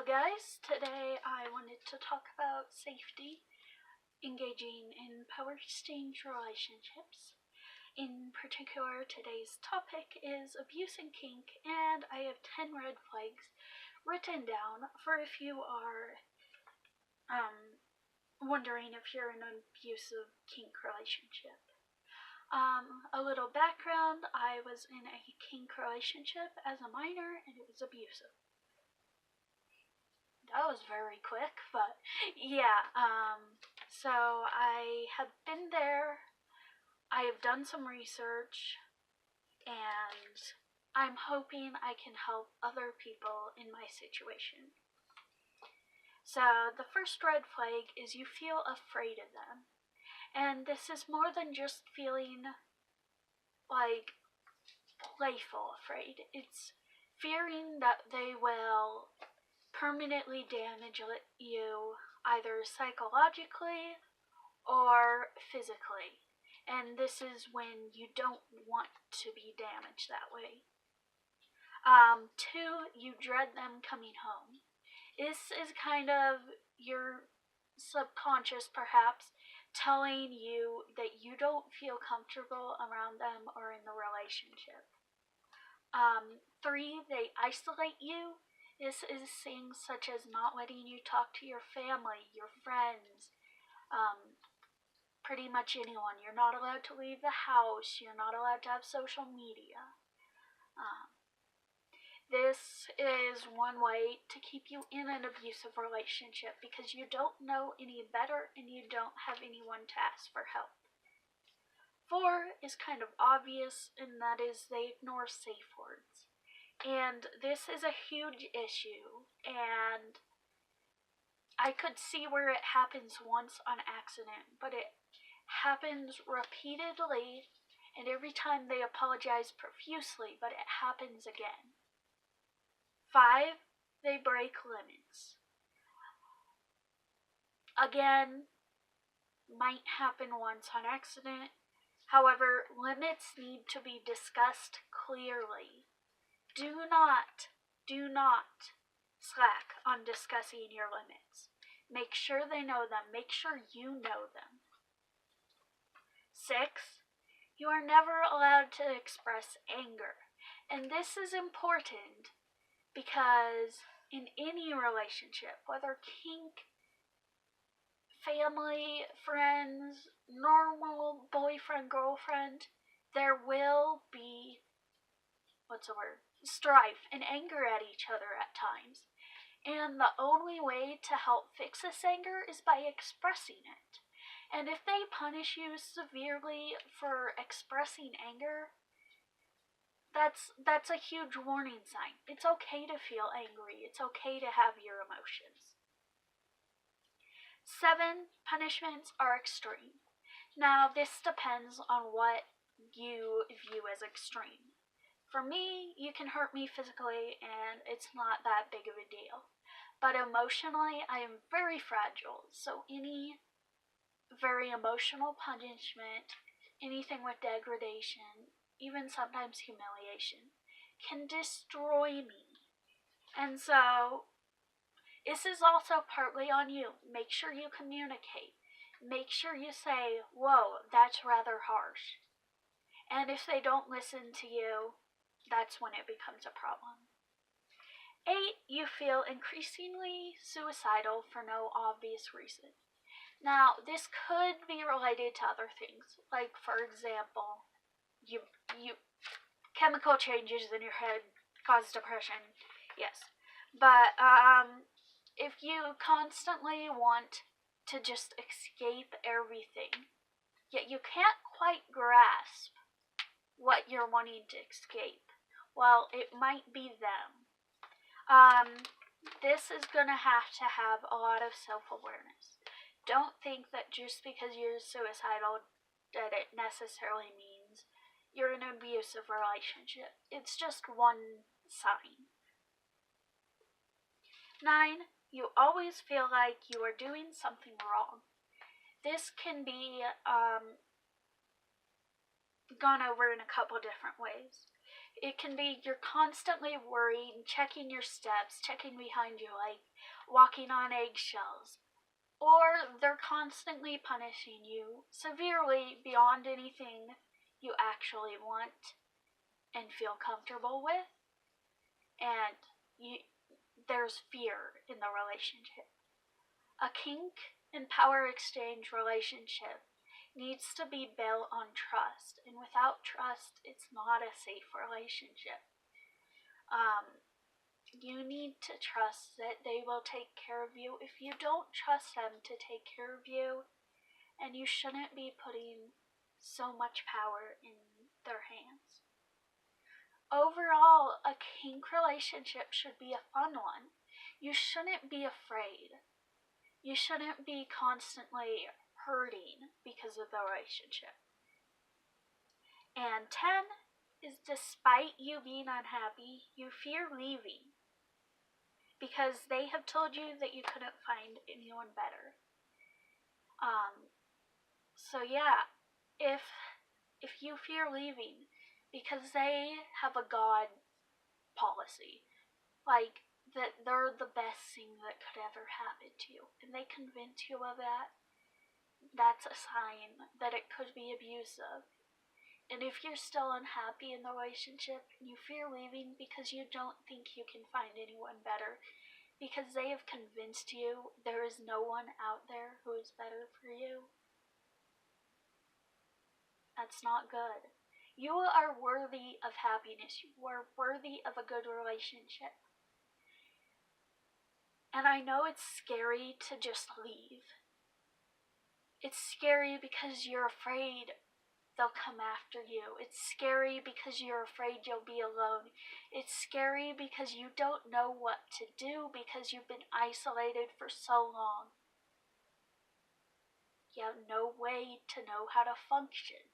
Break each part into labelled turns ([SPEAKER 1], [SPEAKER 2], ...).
[SPEAKER 1] So guys, today I wanted to talk about safety, engaging in power exchange relationships. In particular, today's topic is abuse and kink, and I have 10 red flags written down for if you are wondering if you're in an abusive kink relationship. A little background, I was in a kink relationship as a minor and it was abusive. That was very quick, but yeah, so I have been there, I have done some research, and I'm hoping I can help other people in my situation. So the first red flag is you feel afraid of them. And this is more than just feeling like playful afraid. It's fearing that they will permanently damage you either psychologically or physically. And this is when you don't want to be damaged that way. 2, you dread them coming home. This is kind of your subconscious perhaps telling you that you don't feel comfortable around them or in the relationship. 3, they isolate you. This is things such as not letting you talk to your family, your friends, pretty much anyone. You're not allowed to leave the house. You're not allowed to have social media. This is one way to keep you in an abusive relationship because you don't know any better and you don't have anyone to ask for help. 4 is kind of obvious, and that is they ignore safe words. And this is a huge issue, and I could see where it happens once on accident, but it happens repeatedly, and every time they apologize profusely, but it happens again. 5, they break limits. Again, might happen once on accident. However, limits need to be discussed clearly. Do not slack on discussing your limits. Make sure they know them. Make sure you know them. 6, you are never allowed to express anger. And this is important because in any relationship, whether kink, family, friends, normal boyfriend, girlfriend, there will be, strife and anger at each other at times. And the only way to help fix this anger is by expressing it. And if they punish you severely for expressing anger, that's a huge warning sign. It's okay to feel angry. It's okay to have your emotions. 7, punishments are extreme. Now, this depends on what you view as extreme. For me, you can hurt me physically and it's not that big of a deal. But emotionally, I am very fragile, so any very emotional punishment, anything with degradation, even sometimes humiliation, can destroy me. And so, this is also partly on you. Make sure you communicate. Make sure you say, whoa, that's rather harsh. And if they don't listen to you, that's when it becomes a problem. 8, you feel increasingly suicidal for no obvious reason. Now, this could be related to other things, like, for example, you chemical changes in your head cause depression, yes. But, if you constantly want to just escape everything, yet you can't quite grasp what you're wanting to escape, well, it might be them. This is going to have a lot of self-awareness. Don't think that just because you're suicidal that it necessarily means you're in an abusive relationship. It's just one sign. 9, you always feel like you are doing something wrong. This can be gone over in a couple different ways. It can be you're constantly worried, checking your steps, checking behind you, like walking on eggshells. Or they're constantly punishing you severely beyond anything you actually want and feel comfortable with. And there's fear in the relationship. A kink and power exchange relationship needs to be built on trust, and without trust, it's not a safe relationship. You need to trust that they will take care of you. If you don't trust them to take care of you, and you shouldn't be putting so much power in their hands. Overall, a kink relationship should be a fun one. You shouldn't be afraid. You shouldn't be constantly hurting because of the relationship. And 10 is despite you being unhappy, you fear leaving because they have told you that you couldn't find anyone better. So yeah, if you fear leaving because they have a God policy, like that they're the best thing that could ever happen to you, and they convince you of that, that's a sign that it could be abusive. And if you're still unhappy in the relationship and you fear leaving because you don't think you can find anyone better, because they have convinced you there is no one out there who is better for you, that's not good. You are worthy of happiness. You are worthy of a good relationship. And I know it's scary to just leave. It's scary because you're afraid they'll come after you. It's scary because you're afraid you'll be alone. It's scary because you don't know what to do because you've been isolated for so long. You have no way to know how to function.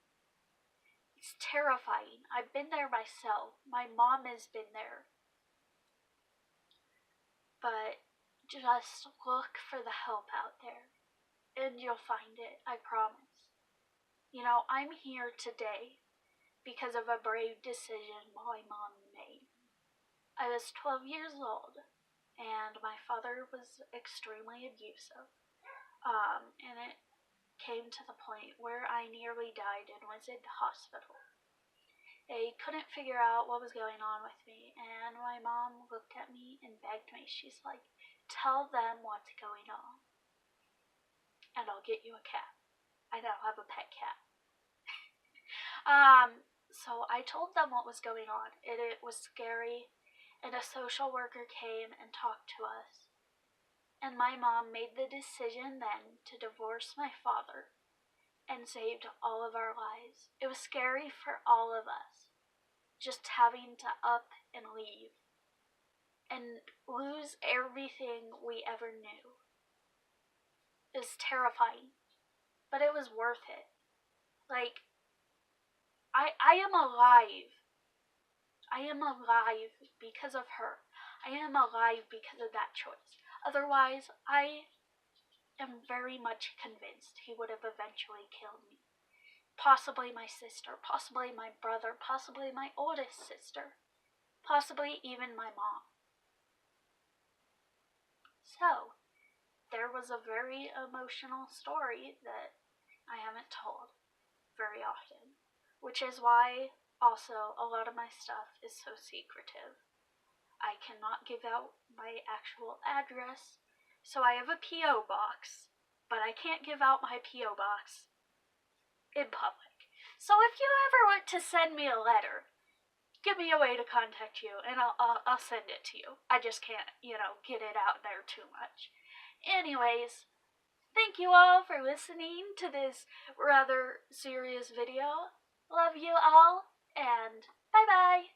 [SPEAKER 1] It's terrifying. I've been there myself. My mom has been there. But just look for the help out there, and you'll find it, I promise. You know, I'm here today because of a brave decision my mom made. I was 12 years old, and my father was extremely abusive. And it came to the point where I nearly died and was in the hospital. They couldn't figure out what was going on with me, and my mom looked at me and begged me. She's like, tell them what's going on, and I'll get you a cat. I now have a pet cat. So I told them what was going on. It was scary, and a social worker came and talked to us. And my mom made the decision then to divorce my father and saved all of our lives. It was scary for all of us, just having to up and leave and lose everything we ever knew. It was terrifying, but it was worth it. Like, I am alive. I am alive because of her. I am alive because of that choice. Otherwise, I am very much convinced he would have eventually killed me. Possibly my sister, possibly my brother, possibly my oldest sister, possibly even my mom. So, there was a very emotional story that I haven't told very often, which is why also a lot of my stuff is so secretive. I cannot give out my actual address, so I have a P.O. box, but I can't give out my P.O. box in public. So if you ever want to send me a letter, give me a way to contact you, and I'll send it to you. I just can't, get it out there too much. Anyways, thank you all for listening to this rather serious video. Love you all, and bye-bye.